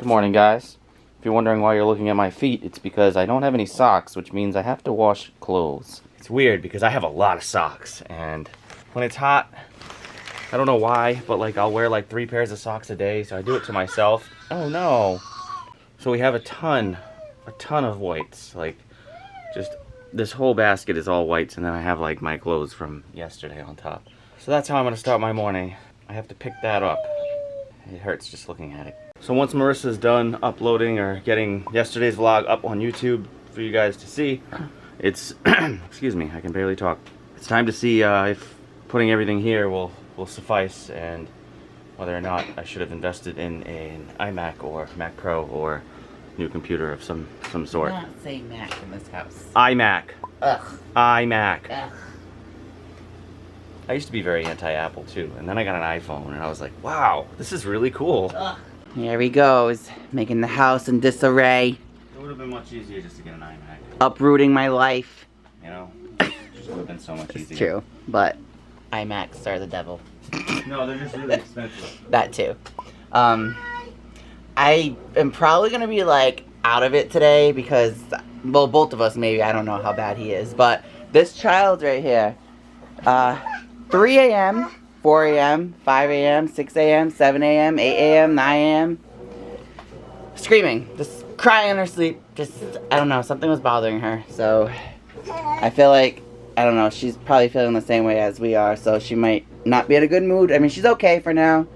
Good morning, guys. If you're wondering why you're looking at my feet, it's because I don't have any socks, which means I have to wash clothes. It's weird because I have a lot of socks, and when it's hot, I don't know why, but like I'll wear like 3 pairs of socks a day, so I do it to myself. Oh no. So we have a ton of whites. Like, just this whole basket is all whites, and then I have like my clothes from yesterday on top. So that's how I'm gonna start my morning. I have to pick that up. It hurts just looking at it. So once Marissa's done uploading or getting yesterday's vlog up on YouTube for you guys to see, it's, excuse me, I can barely talk. It's time to see if putting everything here will suffice, and whether or not I should have invested in an iMac or Mac Pro or new computer of some sort. Not say Mac in this house. iMac. Ugh. iMac. Ugh. I used to be very anti-Apple too, and then I got an iPhone, and I was like, wow, this is really cool. Ugh. Here he goes, making the house in disarray. It would have been much easier just to get an iMac. Uprooting my life. You know? It just would have been so much easier. It's true, but iMacs are the devil. No, they're just really expensive. That too. I am probably going to be like out of it today because, well, both of us maybe, I don't know how bad he is, but this child right here, 3 a.m., 4 a.m., 5 a.m., 6 a.m., 7 a.m., 8 a.m., 9 a.m. Screaming. Just crying in her sleep. Just, I don't know, something was bothering her. So, I feel like, I don't know, she's probably feeling the same way as we are. So, she might not be in a good mood. I mean, she's okay for now.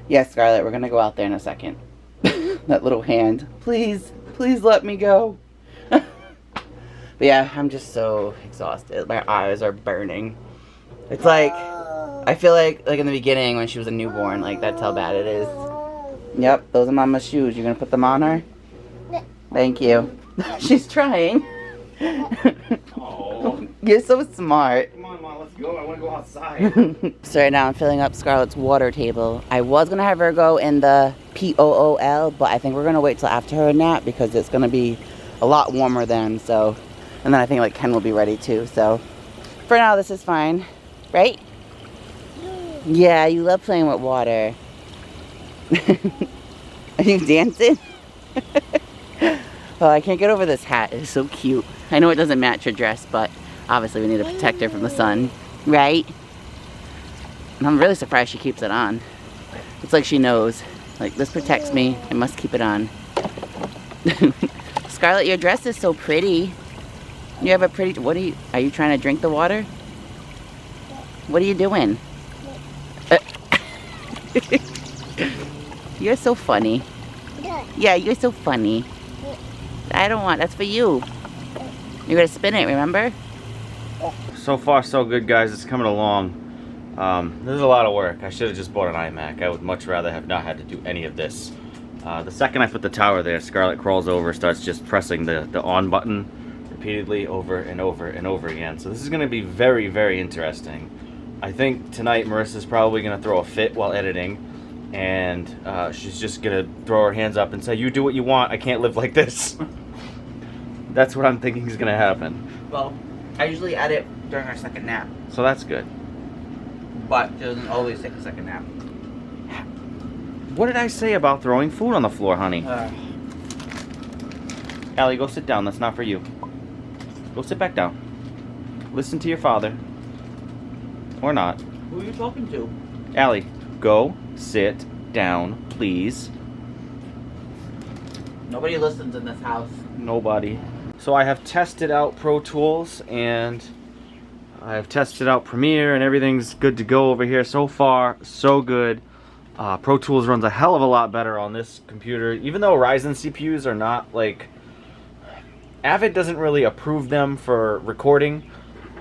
Yes, Scarlett, we're going to go out there in a second. That little hand. Please, please let me go. But yeah, I'm just so exhausted. My eyes are burning. It's like, I feel like in the beginning when she was a newborn, like that's how bad it is. Yep, those are Mama's shoes. You're gonna put them on her? Thank you. She's trying. Oh. You're so smart. Come on, Mom, let's go. I want to go outside. So right now I'm filling up Scarlett's water table. I was gonna have her go in the POOL, but I think we're gonna wait till after her nap because it's gonna be a lot warmer then. So, and then I think like Ken will be ready too. So, for now this is fine, right? Yeah, you love playing with water. Are you dancing? Oh, I can't get over this hat. It's so cute. I know it doesn't match her dress, but obviously we need to protect her from the sun, right? And I'm really surprised she keeps it on. It's like she knows. Like, this protects me. I must keep it on. Scarlett, your dress is so pretty. You have a pretty... Are you trying to drink the water? What are you doing? You're so funny. Yeah, you're so funny. I don't want... That's for you. You're gonna spin it, remember? So far, so good, guys. It's coming along. This is a lot of work. I should have just bought an iMac. I would much rather have not had to do any of this. The second I put the tower there, Scarlett crawls over, starts just pressing the on button repeatedly over and over and over again. So this is going to be very, very interesting. I think tonight Marissa's probably going to throw a fit while editing, and she's just going to throw her hands up and say, "You do what you want. I can't live like this." That's what I'm thinking is going to happen. Well, I usually edit during our second nap. So that's good. But she doesn't always take a second nap. What did I say about throwing food on the floor, honey? Allie, go sit down. That's not for you. Go sit back down. Listen to your father. Or not. Who are you talking to? Allie, go sit down, please. Nobody listens in this house. Nobody. So I have tested out Pro Tools, and I've tested out Premiere, and everything's good to go over here. So far, so good. Pro Tools runs a hell of a lot better on this computer, even though Ryzen CPUs are not like... Avid doesn't really approve them for recording.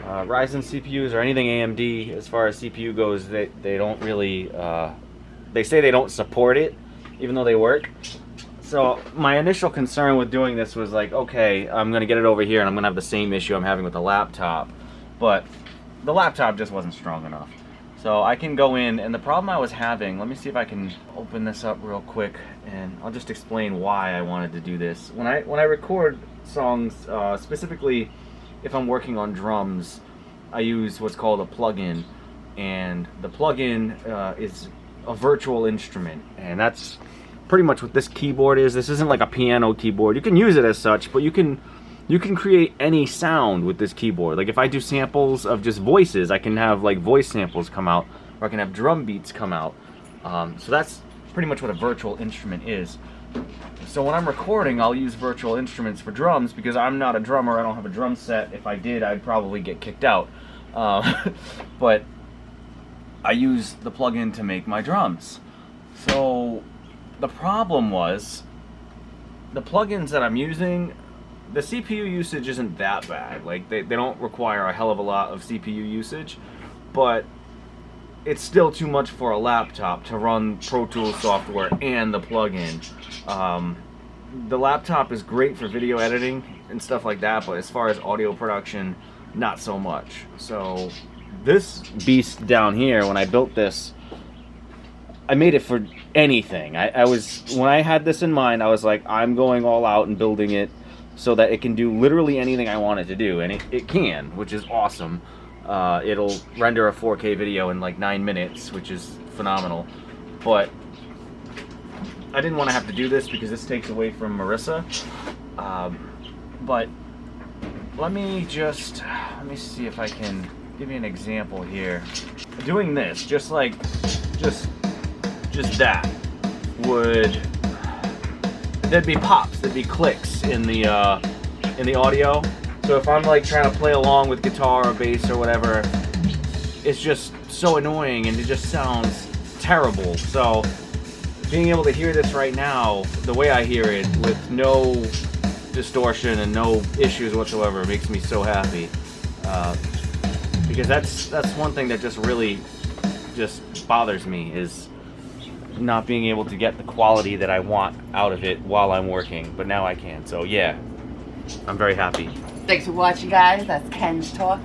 Ryzen CPUs or anything AMD, as far as CPU goes, they don't really... they say they don't support it, even though they work. So my initial concern with doing this was like, okay, I'm going to get it over here and I'm going to have the same issue I'm having with the laptop. But the laptop just wasn't strong enough. So I can go in, and the problem I was having, let me see if I can open this up real quick, and I'll just explain why I wanted to do this. When I record songs, specifically if I'm working on drums, I use what's called a plugin, and the plugin is a virtual instrument, and that's pretty much what this keyboard is. This isn't like a piano keyboard. You can use it as such, but you can create any sound with this keyboard. Like if I do samples of just voices, I can have like voice samples come out, or I can have drum beats come out. So that's pretty much what a virtual instrument is. So when I'm recording, I'll use virtual instruments for drums because I'm not a drummer. I don't have a drum set. If I did, I'd probably get kicked out. But I use the plugin to make my drums. So the problem was the plugins that I'm using, the CPU usage isn't that bad. Like they don't require a hell of a lot of CPU usage, but it's still too much for a laptop to run Pro Tools software and the plugin. The laptop is great for video editing and stuff like that, but as far as audio production, not so much. So this beast down here, when I built this, I made it for anything. When I had this in mind, I was like, I'm going all out and building it so that it can do literally anything I want it to do, and it can, which is awesome. It'll render a 4K video in like 9 minutes, which is phenomenal. But I didn't want to have to do this because this takes away from Marissa. But let me see if I can give you an example here. Doing this, just that there'd be pops, there'd be clicks in the audio. So if I'm like trying to play along with guitar or bass or whatever, it's just so annoying and it just sounds terrible. So being able to hear this right now, the way I hear it, with no distortion and no issues whatsoever, makes me so happy. Because that's one thing that just really just bothers me, is not being able to get the quality that I want out of it while I'm working. But now I can. So yeah, I'm very happy. Thanks for watching, guys. That's Ken's talk.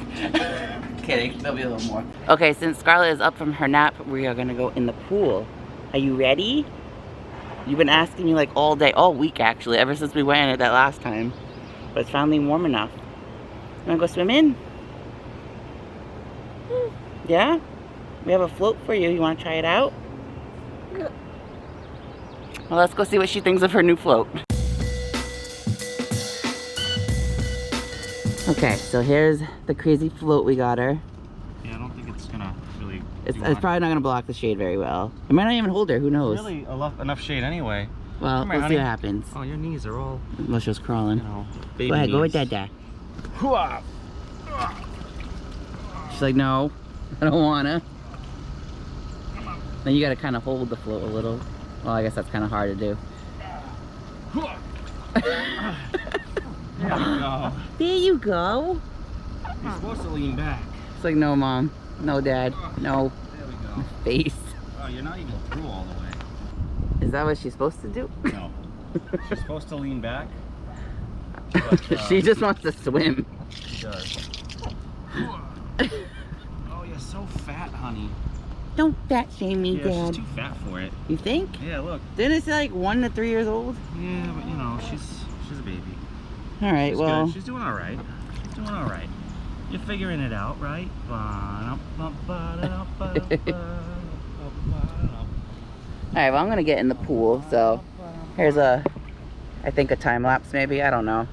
Kidding, there'll be a little more. Okay, since Scarlett is up from her nap, we are gonna go in the pool. Are you ready? You've been asking me like all day, all week actually, ever since we went in it that last time. But it's finally warm enough. You wanna go swim in? Yeah? We have a float for you. You wanna try it out? Well, let's go see what she thinks of her new float. Okay, so here's the crazy float we got her. Yeah, I don't think it's gonna really. It's probably not gonna block the shade very well. It might not even hold her. Who knows? It's really enough shade anyway. Well, Come here, we'll honey. see what happens. Oh, your knees are all. Well, she was crawling. You know, baby Go ahead, knees. go with Dada. Hooah! She's like, no, I don't wanna. Then you gotta kind of hold the float a little. Well, I guess that's kind of hard to do. There we go. There you go. You're supposed to lean back. It's like, no, Mom. No, Dad. No. There we go. Face. Oh, you're not even through all the way. Is that what she's supposed to do? No. She's supposed to lean back. But, She just wants to swim. She does. Oh, you're so fat, honey. Don't fat shame me, Yeah, Dad. she's too fat for it. You think? Yeah, look. Didn't it say like 1 to 3 years old? Yeah, but you know, she's a baby. All right, She's well. good. She's doing all right. She's doing all right. You're figuring it out, right? Alright, well, I'm gonna get in the pool, so here's I think a time lapse maybe, I don't know.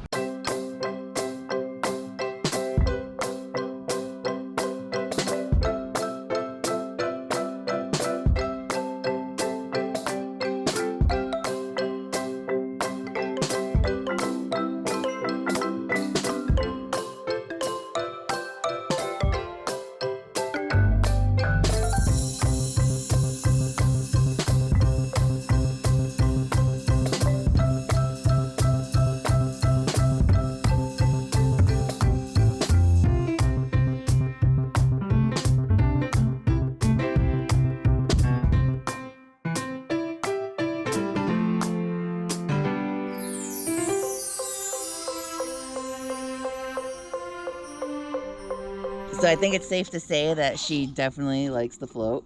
So I think it's safe to say that she definitely likes the float.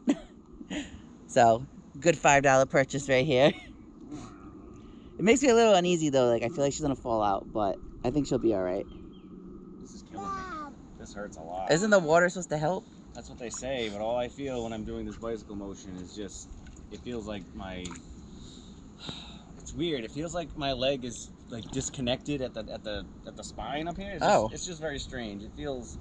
So, good $5 purchase right here. It makes me a little uneasy though, like I feel like she's gonna fall out, but I think she'll be alright. This is killing me. This hurts a lot. Isn't the water supposed to help? That's what they say, but all I feel when I'm doing this bicycle motion is just, it feels like my It's weird. It feels like my leg is like disconnected at the spine up here. It's just very strange. It feels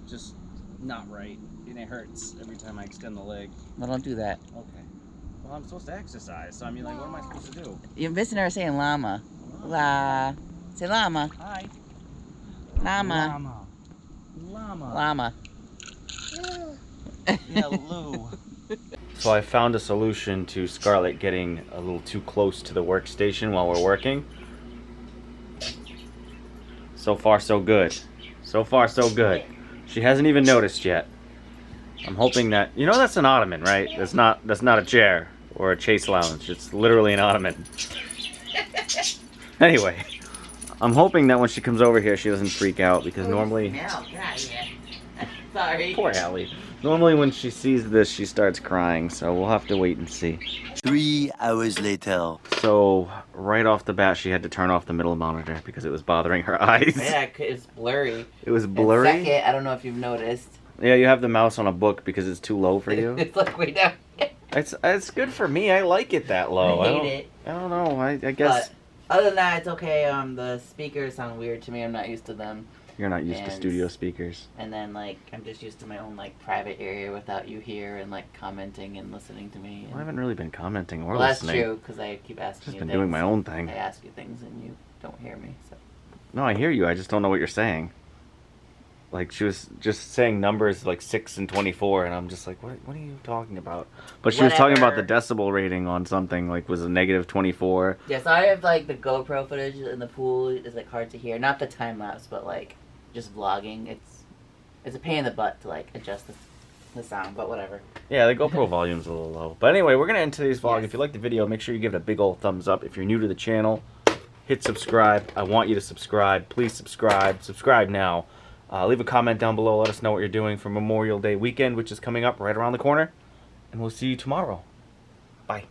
just not right, and it hurts every time I extend the leg. Well, don't do that. Okay. Well, I'm supposed to exercise, so I mean, like, what am I supposed to do? You're missing her saying llama. La. Say llama. Hi. Llama. Llama. Llama. Yeah, Lou. So I found a solution to Scarlett getting a little too close to the workstation while we're working. So far, so good. So far, so good. She hasn't even noticed yet. I'm hoping that, you know, that's an ottoman, right? That's not a chair or a chase lounge. It's literally an ottoman. Anyway, I'm hoping that when she comes over here, she doesn't freak out, because normally... Sorry. Poor Allie. Normally when she sees this, she starts crying, so we'll have to wait and see. 3 hours later. So, right off the bat, she had to turn off the middle monitor because it was bothering her eyes. Yeah, it's blurry. It was blurry? And second, I don't know if you've noticed. Yeah, you have the mouse on a book because it's too low for you. It's like way down. It's good for me. I like it that low. I hate it. I don't know. I guess... But other than that, it's okay. The speakers sound weird to me. I'm not used to them. You're not used to studio speakers. And then, like, I'm just used to my own, like, private area without you here and, like, commenting and listening to me. And... Well, I haven't really been commenting or well, listening. that's true, because I keep asking I've just you been things. doing my own thing. I ask you things and you don't hear me, so... No, I hear you. I just don't know what you're saying. Like, she was just saying numbers like 6 and 24, and I'm just like, what are you talking about? But she was talking about the decibel rating on something, like, was a negative 24. Yeah, so I have, like, the GoPro footage in the pool is, like, hard to hear. Not the time-lapse, but, like, just vlogging. It's a pain in the butt to, like, adjust the sound, but whatever. Yeah, the GoPro volume's a little low. But anyway, we're going to end today's vlog. Yes. If you liked the video, make sure you give it a big old thumbs up. If you're new to the channel, hit subscribe. I want you to subscribe. Please subscribe. Subscribe now. Leave a comment down below. Let us know what you're doing for Memorial Day weekend, which is coming up right around the corner. And we'll see you tomorrow. Bye.